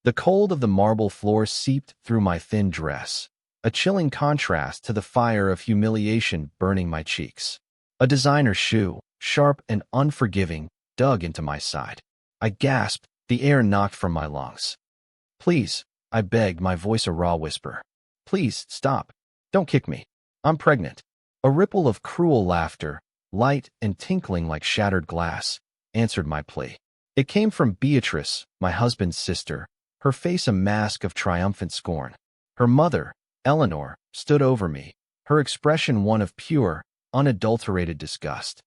The cold of the marble floor seeped through my thin dress, a chilling contrast to the fire of humiliation burning my cheeks. A designer shoe, sharp and unforgiving, dug into my side. I gasped, the air knocked from my lungs. "Please," I begged, my voice a raw whisper. "Please, stop. Don't kick me. I'm pregnant." A ripple of cruel laughter, light and tinkling like shattered glass, answered my plea. It came from Beatrice, my husband's sister, her face a mask of triumphant scorn. Her mother, Eleanor, stood over me, her expression one of pure, unadulterated disgust.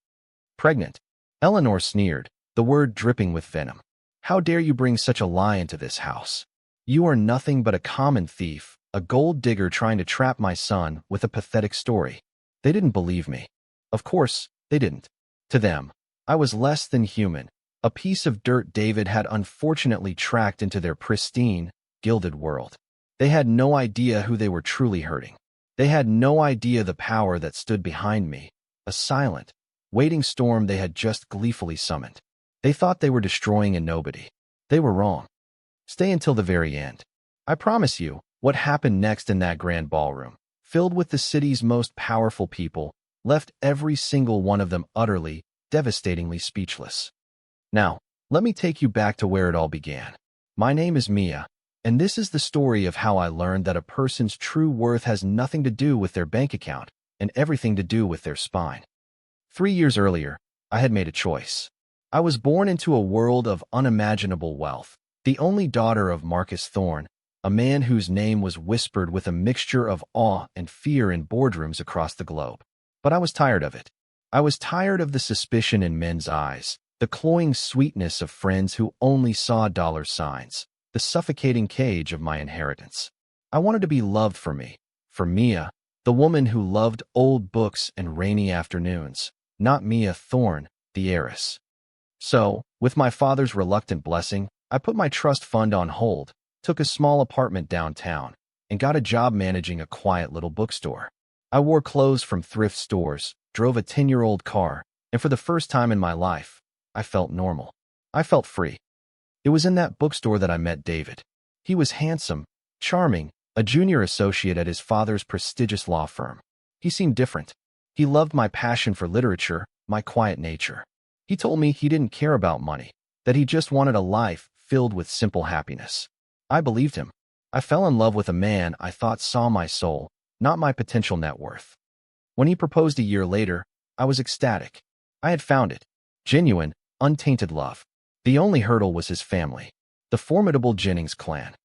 "Pregnant?" Eleanor sneered, the word dripping with venom. "How dare you bring such a lie into this house? You are nothing but a common thief, a gold digger trying to trap my son with a pathetic story." They didn't believe me. Of course, they didn't. To them, I was less than human, a piece of dirt David had unfortunately tracked into their pristine, gilded world. They had no idea who they were truly hurting. They had no idea the power that stood behind me, a silent, waiting storm they had just gleefully summoned. They thought they were destroying a nobody. They were wrong. Stay until the very end. I promise you, what happened next in that grand ballroom, filled with the city's most powerful people, left every single one of them utterly, devastatingly speechless. Now, let me take you back to where it all began. My name is Mia, and this is the story of how I learned that a person's true worth has nothing to do with their bank account and everything to do with their spine. 3 years earlier, I had made a choice. I was born into a world of unimaginable wealth, the only daughter of Marcus Thorne, a man whose name was whispered with a mixture of awe and fear in boardrooms across the globe. But I was tired of it. I was tired of the suspicion in men's eyes, the cloying sweetness of friends who only saw dollar signs, the suffocating cage of my inheritance. I wanted to be loved for me, for Mia, the woman who loved old books and rainy afternoons, not Mia Thorne, the heiress. So, with my father's reluctant blessing, I put my trust fund on hold, took a small apartment downtown, and got a job managing a quiet little bookstore. I wore clothes from thrift stores, drove a 10-year-old car, and for the first time in my life, I felt normal. I felt free. It was in that bookstore that I met David. He was handsome, charming, a junior associate at his father's prestigious law firm. He seemed different. He loved my passion for literature, my quiet nature. He told me he didn't care about money, that he just wanted a life filled with simple happiness. I believed him. I fell in love with a man I thought saw my soul, not my potential net worth. When he proposed a year later, I was ecstatic. I had found it. Genuine, untainted love. The only hurdle was his family, the formidable Jennings clan.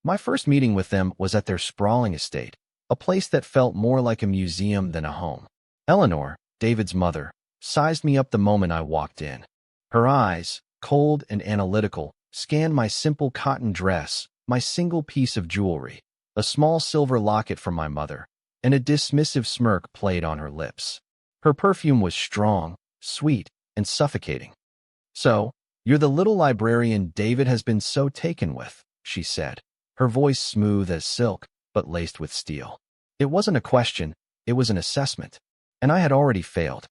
My first meeting with them was at their sprawling estate, a place that felt more like a museum than a home. Eleanor, David's mother, sized me up the moment I walked in. Her eyes, cold and analytical, scanned my simple cotton dress, my single piece of jewelry, a small silver locket from my mother, and a dismissive smirk played on her lips. Her perfume was strong, sweet, and suffocating. "So, you're the little librarian David has been so taken with," she said, her voice smooth as silk, but laced with steel. It wasn't a question, it was an assessment, and I had already failed.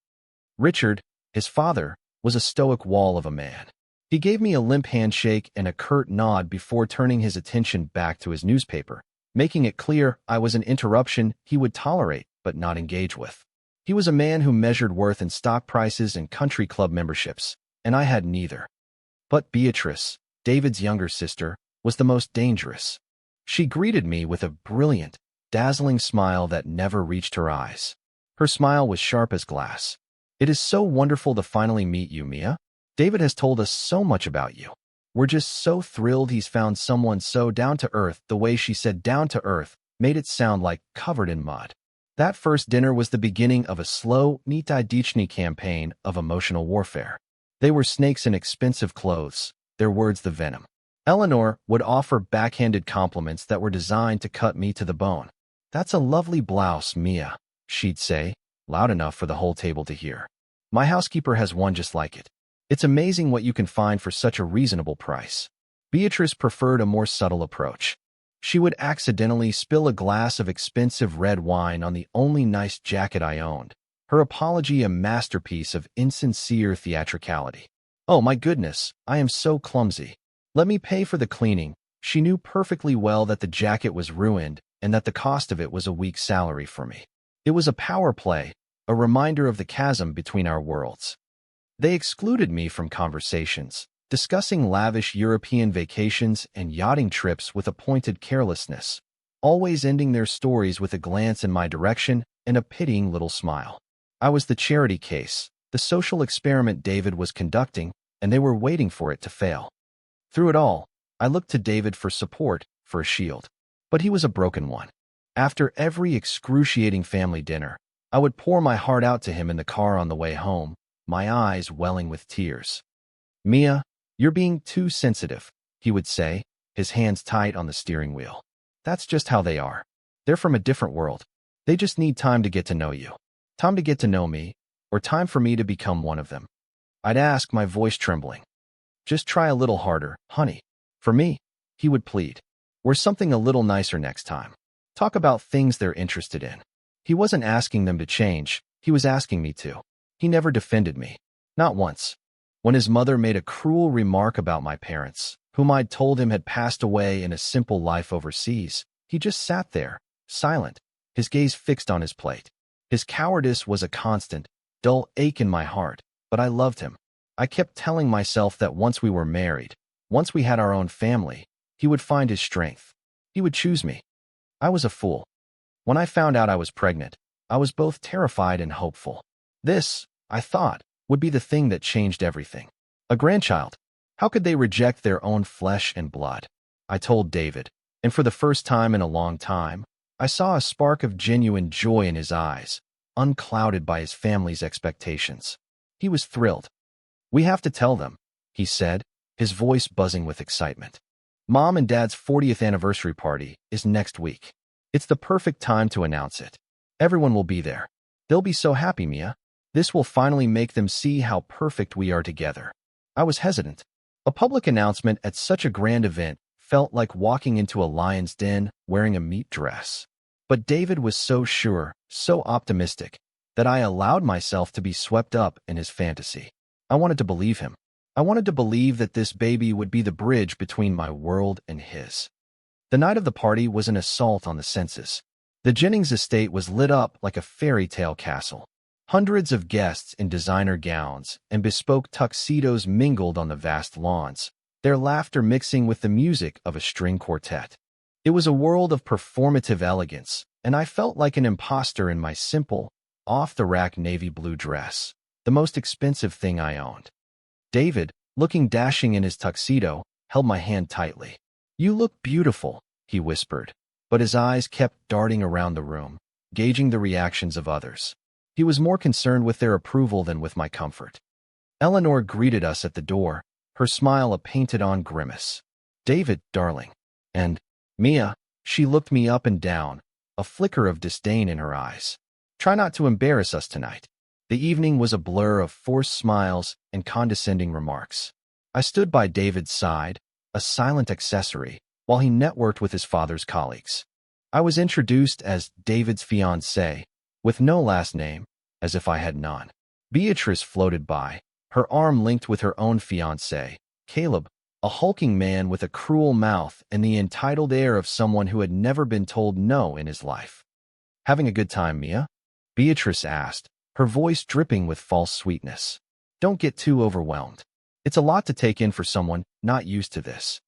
Richard, his father, was a stoic wall of a man. He gave me a limp handshake and a curt nod before turning his attention back to his newspaper, making it clear I was an interruption he would tolerate but not engage with. He was a man who measured worth in stock prices and country club memberships, and I had neither. But Beatrice, David's younger sister, was the most dangerous. She greeted me with a brilliant, dazzling smile that never reached her eyes. Her smile was sharp as glass. "It is so wonderful to finally meet you, Mia. David has told us so much about you. We're just so thrilled he's found someone so down-to-earth." The way she said down-to-earth made it sound like covered in mud. That first dinner was the beginning of a slow, Nitaidichny campaign of emotional warfare. They were snakes in expensive clothes, their words the venom. Eleanor would offer backhanded compliments that were designed to cut me to the bone. "That's a lovely blouse, Mia," she'd say, loud enough for the whole table to hear. "My housekeeper has one just like it. It's amazing what you can find for such a reasonable price." Beatrice preferred a more subtle approach. She would accidentally spill a glass of expensive red wine on the only nice jacket I owned, her apology a masterpiece of insincere theatricality. "Oh my goodness, I am so clumsy. Let me pay for the cleaning. She knew perfectly well that the jacket was ruined and that the cost of it was a week's salary for me. It was a power play, a reminder of the chasm between our worlds. They excluded me from conversations, discussing lavish European vacations and yachting trips with a pointed carelessness, always ending their stories with a glance in my direction and a pitying little smile. I was the charity case, the social experiment David was conducting, and they were waiting for it to fail. Through it all, I looked to David for support, for a shield. But he was a broken one. After every excruciating family dinner, I would pour my heart out to him in the car on the way home, my eyes welling with tears. "Mia, you're being too sensitive," he would say, his hands tight on the steering wheel. "That's just how they are. They're from a different world. They just need time to get to know you. Time to get to know me, or time for me to become one of them." I'd ask, my voice trembling. "Just try a little harder, honey. For me," he would plead. "We're something a little nicer next time. Talk about things they're interested in." He wasn't asking them to change, he was asking me to. He never defended me. Not once. When his mother made a cruel remark about my parents, whom I'd told him had passed away in a simple life overseas, he just sat there, silent, his gaze fixed on his plate. His cowardice was a constant, dull ache in my heart, but I loved him. I kept telling myself that once we were married, once we had our own family, he would find his strength. He would choose me. I was a fool. When I found out I was pregnant, I was both terrified and hopeful. This, I thought, would be the thing that changed everything. A grandchild. How could they reject their own flesh and blood? I told David, and for the first time in a long time, I saw a spark of genuine joy in his eyes, unclouded by his family's expectations. He was thrilled. "We have to tell them," he said, his voice buzzing with excitement. "Mom and Dad's 40th anniversary party is next week. It's the perfect time to announce it. Everyone will be there. They'll be so happy, Mia. This will finally make them see how perfect we are together." I was hesitant. A public announcement at such a grand event felt like walking into a lion's den wearing a meat dress. But David was so sure, so optimistic, that I allowed myself to be swept up in his fantasy. I wanted to believe him. I wanted to believe that this baby would be the bridge between my world and his. The night of the party was an assault on the senses. The Jennings estate was lit up like a fairy tale castle. Hundreds of guests in designer gowns and bespoke tuxedos mingled on the vast lawns, their laughter mixing with the music of a string quartet. It was a world of performative elegance, and I felt like an imposter in my simple, off-the-rack navy blue dress, the most expensive thing I owned. David, looking dashing in his tuxedo, held my hand tightly. "You look beautiful," he whispered, but his eyes kept darting around the room, gauging the reactions of others. He was more concerned with their approval than with my comfort. Eleanor greeted us at the door, her smile a painted-on grimace. "David, darling." And, "Mia," she looked me up and down, a flicker of disdain in her eyes. "Try not to embarrass us tonight." The evening was a blur of forced smiles and condescending remarks. I stood by David's side, a silent accessory, while he networked with his father's colleagues. I was introduced as David's fiancée, with no last name, as if I had none. Beatrice floated by, her arm linked with her own fiancé, Caleb, a hulking man with a cruel mouth and the entitled air of someone who had never been told no in his life. "Having a good time, Mia?" Beatrice asked, her voice dripping with false sweetness. "Don't get too overwhelmed. It's a lot to take in for someone not used to this."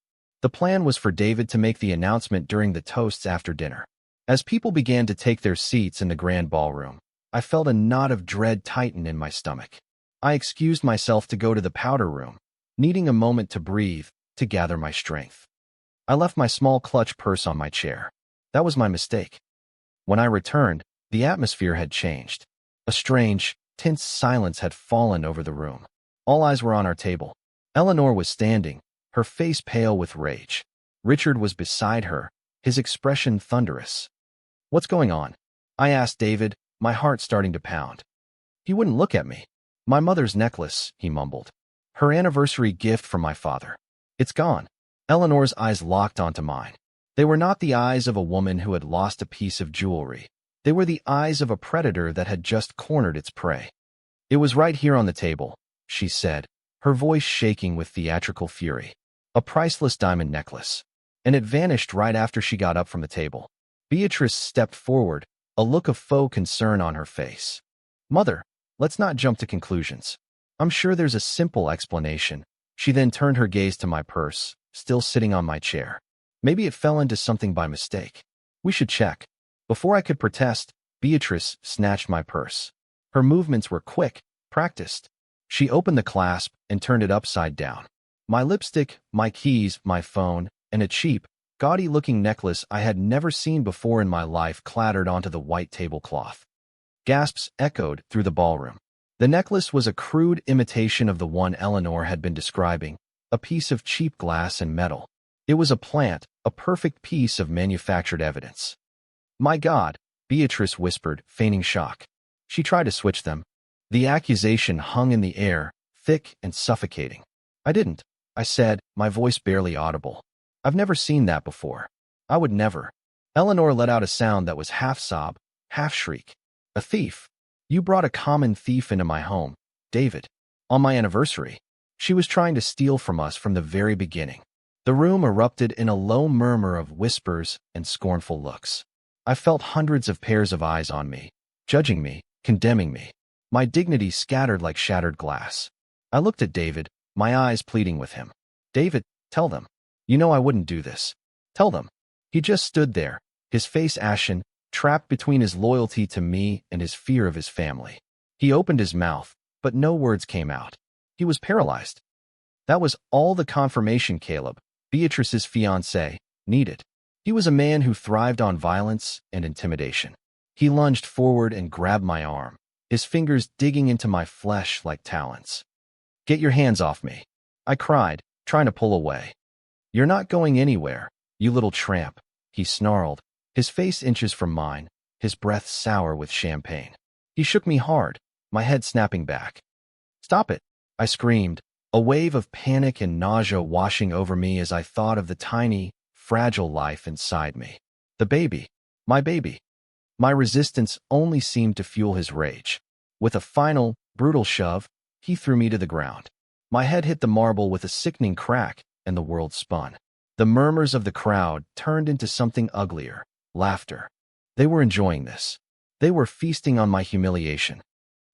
The plan was for David to make the announcement during the toasts after dinner. As people began to take their seats in the grand ballroom, I felt a knot of dread tighten in my stomach. I excused myself to go to the powder room, needing a moment to breathe, to gather my strength. I left my small clutch purse on my chair. That was my mistake. When I returned, the atmosphere had changed. A strange, tense silence had fallen over the room. All eyes were on our table. Eleanor was standing, her face pale with rage. Richard was beside her, his expression thunderous. "What's going on?" I asked David, my heart starting to pound. He wouldn't look at me. "My mother's necklace," he mumbled. "Her anniversary gift from my father. It's gone." Eleanor's eyes locked onto mine. They were not the eyes of a woman who had lost a piece of jewelry. They were the eyes of a predator that had just cornered its prey. "It was right here on the table," she said, her voice shaking with theatrical fury. "A priceless diamond necklace. and it vanished right after she got up from the table. Beatrice stepped forward, a look of faux concern on her face. Mother, let's not jump to conclusions. I'm sure there's a simple explanation. She then turned her gaze to my purse, still sitting on my chair. Maybe it fell into something by mistake. We should check. Before I could protest, Beatrice snatched my purse. Her movements were quick, practiced. She opened the clasp and turned it upside down. My lipstick, my keys, my phone, and a cheap, gaudy-looking necklace I had never seen before in my life clattered onto the white tablecloth. Gasps echoed through the ballroom. The necklace was a crude imitation of the one Eleanor had been describing, a piece of cheap glass and metal. It was a plant, a perfect piece of manufactured evidence. My God, Beatrice whispered, feigning shock. She tried to switch them. The accusation hung in the air, thick and suffocating. I didn't, I said, my voice barely audible. I've never seen that before. I would never. Eleanor let out a sound that was half sob, half shriek. A thief. You brought a common thief into my home, David. On my anniversary. She was trying to steal from us from the very beginning. The room erupted in a low murmur of whispers and scornful looks. I felt hundreds of pairs of eyes on me, judging me, condemning me. My dignity scattered like shattered glass. I looked at David, my eyes pleading with him. David, tell them. You know I wouldn't do this. Tell them. He just stood there, his face ashen, trapped between his loyalty to me and his fear of his family. He opened his mouth, but no words came out. He was paralyzed. That was all the confirmation Caleb, Beatrice's fiancé, needed. He was a man who thrived on violence and intimidation. He lunged forward and grabbed my arm, his fingers digging into my flesh like talons. Get your hands off me, I cried, trying to pull away. You're not going anywhere, you little tramp, he snarled, his face inches from mine, his breath sour with champagne. He shook me hard, my head snapping back. Stop it, I screamed, a wave of panic and nausea washing over me as I thought of the tiny, fragile life inside me. The baby, my baby. My resistance only seemed to fuel his rage. With a final, brutal shove, he threw me to the ground. My head hit the marble with a sickening crack, and the world spun. The murmurs of the crowd turned into something uglier, laughter. They were enjoying this. They were feasting on my humiliation.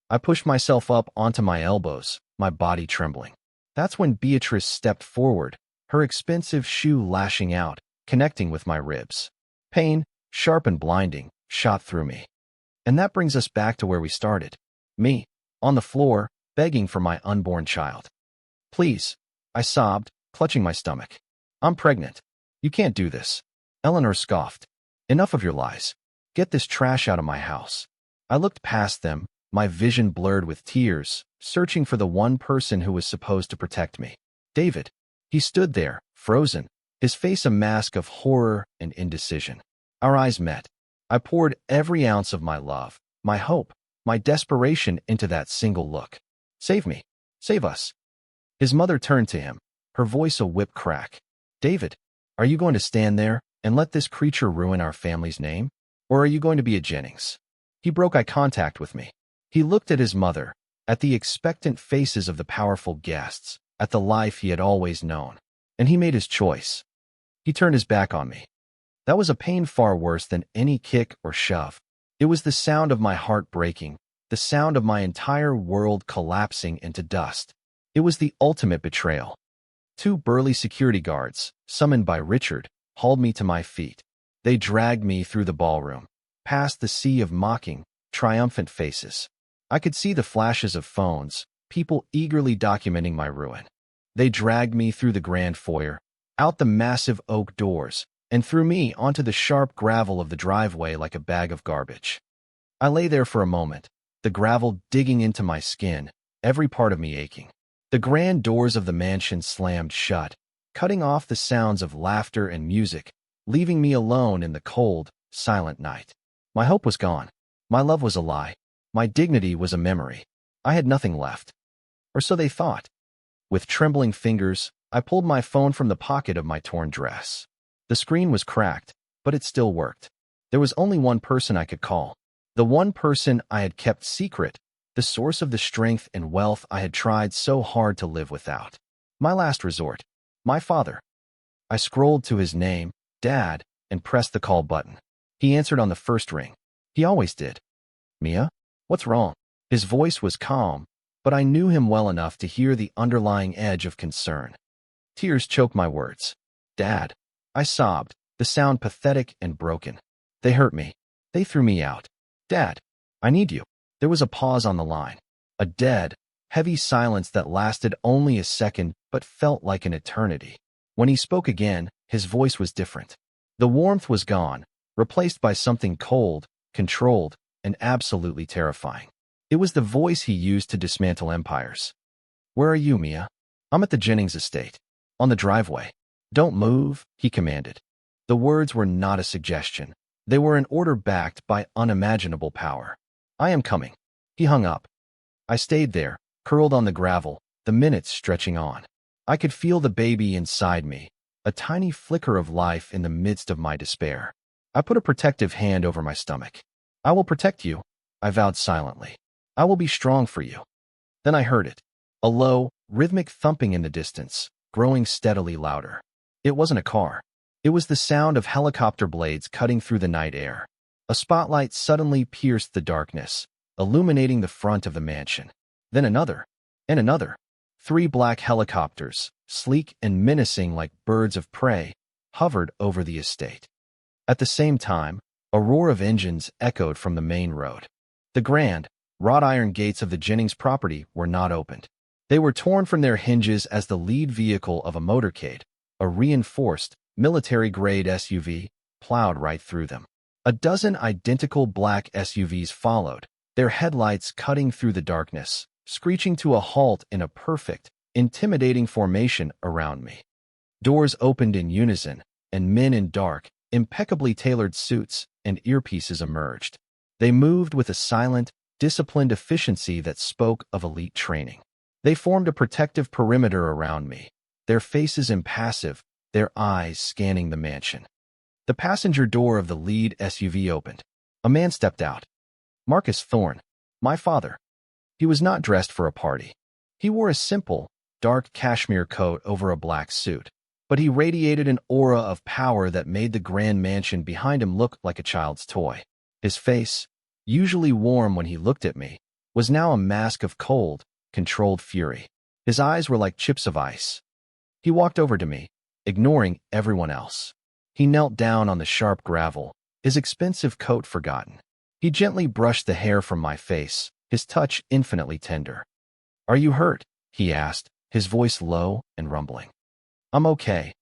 I pushed myself up onto my elbows, my body trembling. That's when Beatrice stepped forward, her expensive shoe lashing out, connecting with my ribs. Pain, sharp and blinding, shot through me. And that brings us back to where we started. Me, on the floor, begging for my unborn child. Please, I sobbed, clutching my stomach. I'm pregnant. You can't do this. Eleanor scoffed. Enough of your lies. Get this trash out of my house. I looked past them, my vision blurred with tears, searching for the one person who was supposed to protect me. David. He stood there, frozen, his face a mask of horror and indecision. Our eyes met. I poured every ounce of my love, my hope, my desperation into that single look. Save me. Save us. His mother turned to him, her voice a whip crack. David, are you going to stand there and let this creature ruin our family's name? Or are you going to be a Jennings? He broke eye contact with me. He looked at his mother, at the expectant faces of the powerful guests, at the life he had always known. And he made his choice. He turned his back on me. That was a pain far worse than any kick or shove. It was the sound of my heart breaking, the sound of my entire world collapsing into dust. It was the ultimate betrayal. 2 burly security guards, summoned by Richard, hauled me to my feet. They dragged me through the ballroom, past the sea of mocking, triumphant faces. I could see the flashes of phones, people eagerly documenting my ruin. They dragged me through the grand foyer, out the massive oak doors, and threw me onto the sharp gravel of the driveway like a bag of garbage. I lay there for a moment, the gravel digging into my skin, every part of me aching. The grand doors of the mansion slammed shut, cutting off the sounds of laughter and music, leaving me alone in the cold, silent night. My hope was gone. My love was a lie. My dignity was a memory. I had nothing left. Or so they thought. With trembling fingers, I pulled my phone from the pocket of my torn dress. The screen was cracked, but it still worked. There was only one person I could call. The one person I had kept secret, the source of the strength and wealth I had tried so hard to live without. My last resort. My father. I scrolled to his name, Dad, and pressed the call button. He answered on the first ring. He always did. Mia? What's wrong? His voice was calm, but I knew him well enough to hear the underlying edge of concern. Tears choked my words. Dad. I sobbed, the sound pathetic and broken. They hurt me. They threw me out. Dad. I need you. There was a pause on the line. A dead, heavy silence that lasted only a second but felt like an eternity. When he spoke again, his voice was different. The warmth was gone, replaced by something cold, controlled, and absolutely terrifying. It was the voice he used to dismantle empires. Where are you, Mia? I'm at the Jennings estate. On the driveway. Don't move, he commanded. The words were not a suggestion. They were an order backed by unimaginable power. I am coming. He hung up. I stayed there, curled on the gravel, the minutes stretching on. I could feel the baby inside me, a tiny flicker of life in the midst of my despair. I put a protective hand over my stomach. I will protect you, I vowed silently. I will be strong for you. Then I heard it. A low, rhythmic thumping in the distance, growing steadily louder. It wasn't a car. It was the sound of helicopter blades cutting through the night air. A spotlight suddenly pierced the darkness, illuminating the front of the mansion. Then another, and another. 3 black helicopters, sleek and menacing like birds of prey, hovered over the estate. At the same time, a roar of engines echoed from the main road. The grand, wrought iron gates of the Jennings property were not opened. They were torn from their hinges as the lead vehicle of a motorcade, a reinforced, military-grade SUV, plowed right through them. A dozen identical black SUVs followed, their headlights cutting through the darkness, screeching to a halt in a perfect, intimidating formation around me. Doors opened in unison, and men in dark, impeccably tailored suits and earpieces emerged. They moved with a silent, disciplined efficiency that spoke of elite training. They formed a protective perimeter around me, their faces impassive, their eyes scanning the mansion. The passenger door of the lead SUV opened. A man stepped out. Marcus Thorne, my father. He was not dressed for a party. He wore a simple, dark cashmere coat over a black suit, but he radiated an aura of power that made the grand mansion behind him look like a child's toy. His face, usually warm when he looked at me, was now a mask of cold, controlled fury. His eyes were like chips of ice. He walked over to me, ignoring everyone else. He knelt down on the sharp gravel, his expensive coat forgotten. He gently brushed the hair from my face, his touch infinitely tender. Are you hurt? He asked, his voice low and rumbling. I'm okay,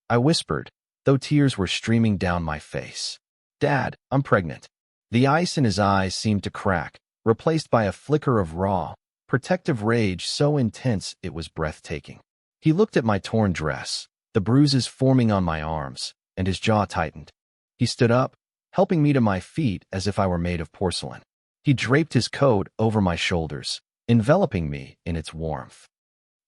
I whispered, though tears were streaming down my face. Dad, I'm pregnant. The ice in his eyes seemed to crack, replaced by a flicker of raw, protective rage so intense it was breathtaking. He looked at my torn dress, the bruises forming on my arms, and his jaw tightened. He stood up, helping me to my feet as if I were made of porcelain. He draped his coat over my shoulders, enveloping me in its warmth.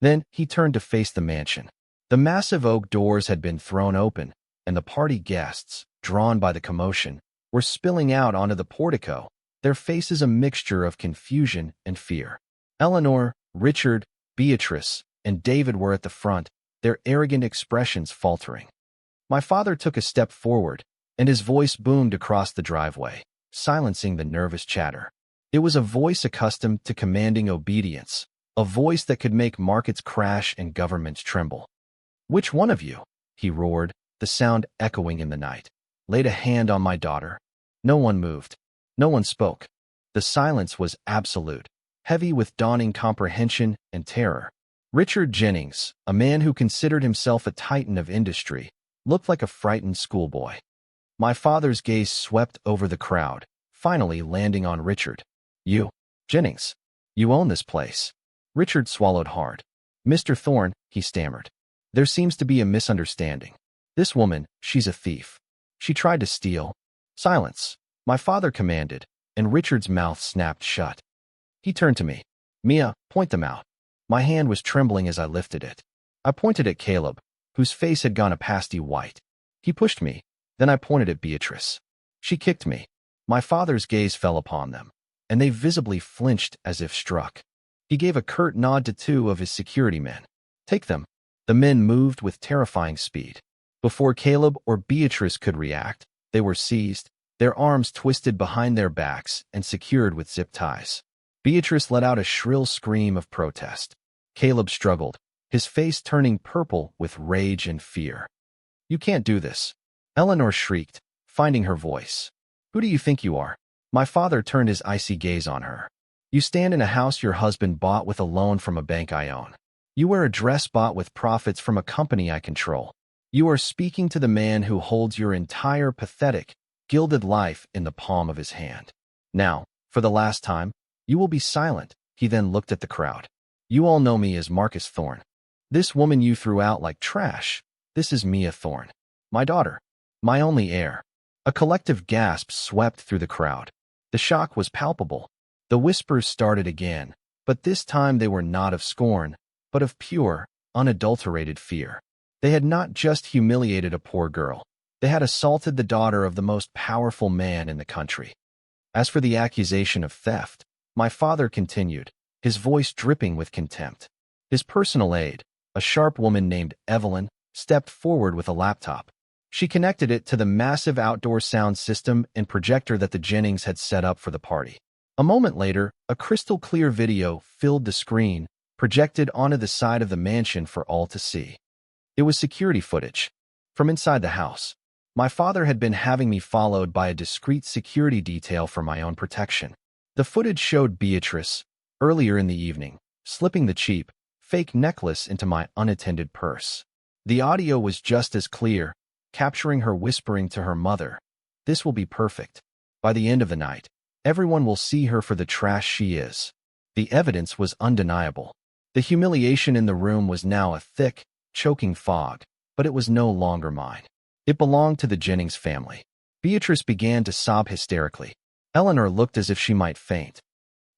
Then he turned to face the mansion. The massive oak doors had been thrown open, and the party guests, drawn by the commotion, were spilling out onto the portico, their faces a mixture of confusion and fear. Eleanor, Richard, Beatrice, and David were at the front, their arrogant expressions faltering. My father took a step forward, and his voice boomed across the driveway, silencing the nervous chatter. It was a voice accustomed to commanding obedience, a voice that could make markets crash and governments tremble. Which one of you, he roared, the sound echoing in the night, laid a hand on my daughter? No one moved. No one spoke. The silence was absolute, heavy with dawning comprehension and terror. Richard Jennings, a man who considered himself a titan of industry, looked like a frightened schoolboy. My father's gaze swept over the crowd, finally landing on Richard. You, Jennings, you own this place. Richard swallowed hard. Mr. Thorne, he stammered. There seems to be a misunderstanding. This woman, she's a thief. She tried to steal. Silence, my father commanded, and Richard's mouth snapped shut. He turned to me. Mia, point them out. My hand was trembling as I lifted it. I pointed at Caleb, whose face had gone a pasty white. He pushed me. Then I pointed at Beatrice. She kicked me. My father's gaze fell upon them, and they visibly flinched as if struck. He gave a curt nod to 2 of his security men. Take them. The men moved with terrifying speed. Before Caleb or Beatrice could react, they were seized, their arms twisted behind their backs and secured with zip ties. Beatrice let out a shrill scream of protest. Caleb struggled, his face turning purple with rage and fear. "You can't do this," Eleanor shrieked, finding her voice. "Who do you think you are?" My father turned his icy gaze on her. "You stand in a house your husband bought with a loan from a bank I own. You wear a dress bought with profits from a company I control. You are speaking to the man who holds your entire pathetic, gilded life in the palm of his hand. Now, for the last time, you will be silent." He then looked at the crowd. "You all know me as Marcus Thorne. This woman you threw out like trash, this is Mia Thorne. My daughter. My only heir." A collective gasp swept through the crowd. The shock was palpable. The whispers started again, but this time they were not of scorn, but of pure, unadulterated fear. They had not just humiliated a poor girl. They had assaulted the daughter of the most powerful man in the country. As for the accusation of theft, my father continued, his voice dripping with contempt. His personal aide, a sharp woman named Evelyn, stepped forward with a laptop. She connected it to the massive outdoor sound system and projector that the Jennings had set up for the party. A moment later, a crystal-clear video filled the screen, projected onto the side of the mansion for all to see. It was security footage. From inside the house, my father had been having me followed by a discreet security detail for my own protection. The footage showed Beatrice, earlier in the evening, slipping the cheap, fake necklace into my unattended purse. The audio was just as clear, capturing her whispering to her mother, "This will be perfect. By the end of the night, everyone will see her for the trash she is." The evidence was undeniable. The humiliation in the room was now a thick, choking fog, but it was no longer mine. It belonged to the Jennings family. Beatrice began to sob hysterically. Eleanor looked as if she might faint.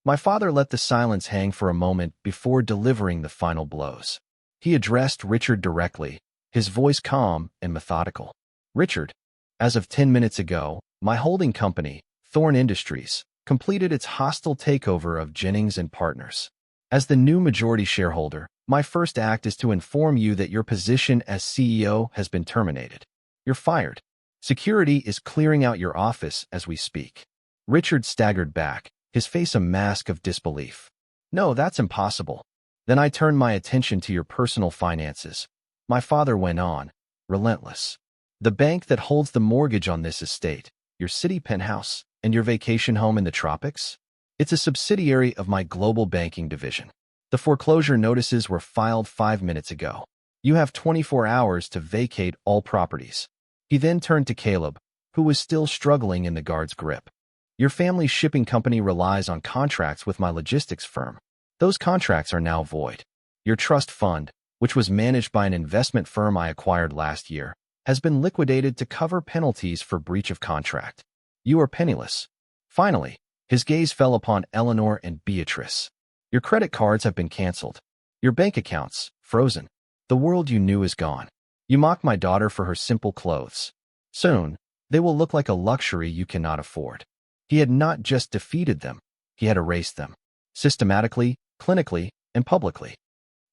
My father let the silence hang for a moment before delivering the final blows. He addressed Richard directly, his voice calm and methodical. "Richard, as of 10 minutes ago, my holding company, Thorne Industries, completed its hostile takeover of Jennings and Partners. As the new majority shareholder, my first act is to inform you that your position as CEO has been terminated. You're fired. Security is clearing out your office as we speak." Richard staggered back, his face a mask of disbelief. "No, that's impossible." "Then I turn my attention to your personal finances," my father went on, relentless. "The bank that holds the mortgage on this estate, your city penthouse, and your vacation home in the tropics? It's a subsidiary of my global banking division. The foreclosure notices were filed 5 minutes ago. You have 24 hours to vacate all properties." He then turned to Caleb, who was still struggling in the guard's grip. "Your family's shipping company relies on contracts with my logistics firm. Those contracts are now void. Your trust fund, which was managed by an investment firm I acquired last year, has been liquidated to cover penalties for breach of contract. You are penniless." Finally, his gaze fell upon Eleanor and Beatrice. "Your credit cards have been canceled. Your bank accounts, frozen. The world you knew is gone. You mock my daughter for her simple clothes. Soon, they will look like a luxury you cannot afford." He had not just defeated them, he had erased them. Systematically, clinically, and publicly.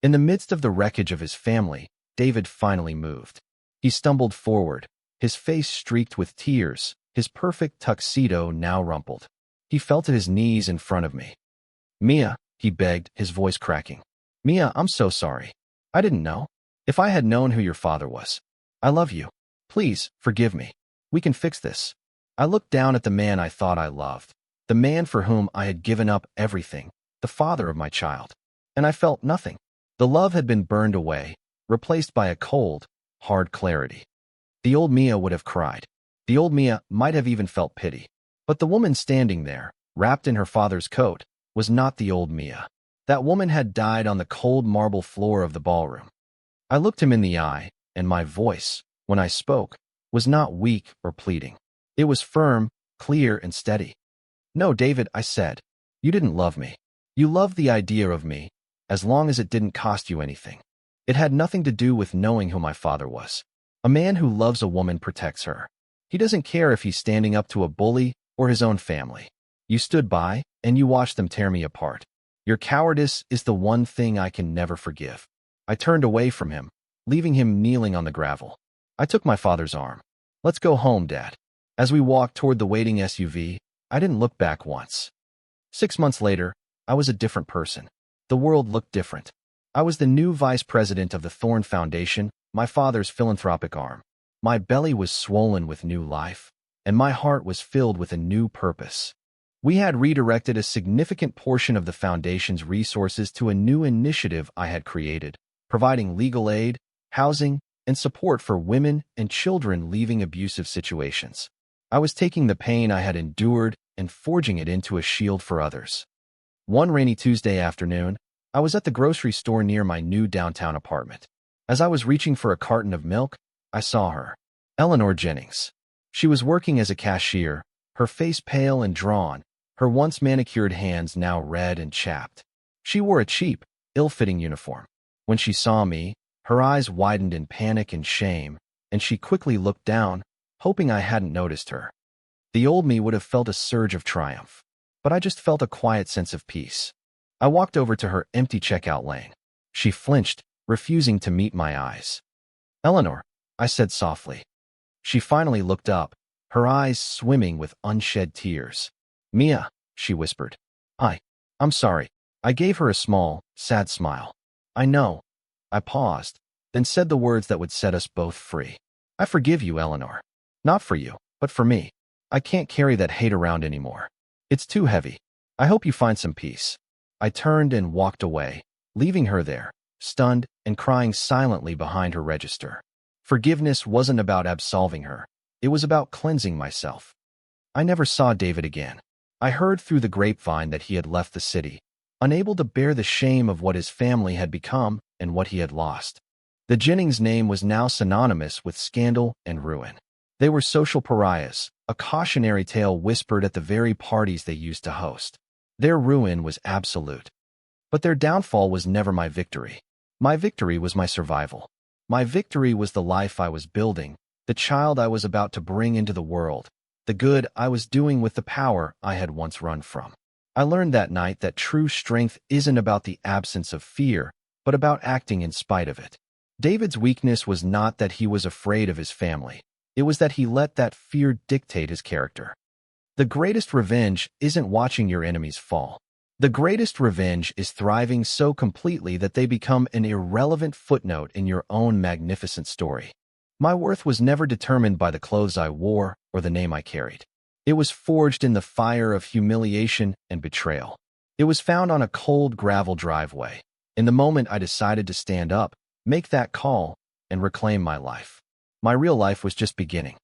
In the midst of the wreckage of his family, David finally moved. He stumbled forward, his face streaked with tears, his perfect tuxedo now rumpled. He fell to his knees in front of me. "Mia," he begged, his voice cracking. "Mia, I'm so sorry. I didn't know. If I had known who your father was. I love you. Please, forgive me. We can fix this." I looked down at the man I thought I loved, the man for whom I had given up everything, the father of my child. And I felt nothing. The love had been burned away, replaced by a cold, hard clarity. The old Mia would have cried. The old Mia might have even felt pity. But the woman standing there, wrapped in her father's coat, was not the old Mia. That woman had died on the cold marble floor of the ballroom. I looked him in the eye, and my voice, when I spoke, was not weak or pleading. It was firm, clear, and steady. "No, David," I said. "You didn't love me. You loved the idea of me, as long as it didn't cost you anything. It had nothing to do with knowing who my father was. A man who loves a woman protects her. He doesn't care if he's standing up to a bully or his own family. You stood by, and you watched them tear me apart. Your cowardice is the one thing I can never forgive." I turned away from him, leaving him kneeling on the gravel. I took my father's arm. "Let's go home, Dad." As we walked toward the waiting SUV, I didn't look back once. 6 months later, I was a different person. The world looked different. I was the new vice president of the Thorn Foundation, my father's philanthropic arm. My belly was swollen with new life, and my heart was filled with a new purpose. We had redirected a significant portion of the foundation's resources to a new initiative I had created, providing legal aid, housing, and support for women and children leaving abusive situations. I was taking the pain I had endured and forging it into a shield for others. One rainy Tuesday afternoon, I was at the grocery store near my new downtown apartment. As I was reaching for a carton of milk, I saw her, Eleanor Jennings. She was working as a cashier, her face pale and drawn, her once manicured hands now red and chapped. She wore a cheap, ill-fitting uniform. When she saw me, her eyes widened in panic and shame, and she quickly looked down, hoping I hadn't noticed her. The old me would have felt a surge of triumph, but I just felt a quiet sense of peace. I walked over to her empty checkout lane. She flinched, refusing to meet my eyes. "Eleanor," I said softly. She finally looked up, her eyes swimming with unshed tears. "Mia," she whispered. I'm sorry." I gave her a small, sad smile. "I know." I paused, then said the words that would set us both free. "I forgive you, Eleanor. Not for you, but for me. I can't carry that hate around anymore. It's too heavy. I hope you find some peace." I turned and walked away, leaving her there, stunned and crying silently behind her register. Forgiveness wasn't about absolving her. It was about cleansing myself. I never saw David again. I heard through the grapevine that he had left the city, unable to bear the shame of what his family had become and what he had lost. The Jennings name was now synonymous with scandal and ruin. They were social pariahs, a cautionary tale whispered at the very parties they used to host. Their ruin was absolute. But their downfall was never my victory. My victory was my survival. My victory was the life I was building, the child I was about to bring into the world, the good I was doing with the power I had once run from. I learned that night that true strength isn't about the absence of fear, but about acting in spite of it. David's weakness was not that he was afraid of his family. It was that he let that fear dictate his character. The greatest revenge isn't watching your enemies fall. The greatest revenge is thriving so completely that they become an irrelevant footnote in your own magnificent story. My worth was never determined by the clothes I wore or the name I carried. It was forged in the fire of humiliation and betrayal. It was found on a cold gravel driveway, in the moment I decided to stand up, make that call, and reclaim my life. My real life was just beginning.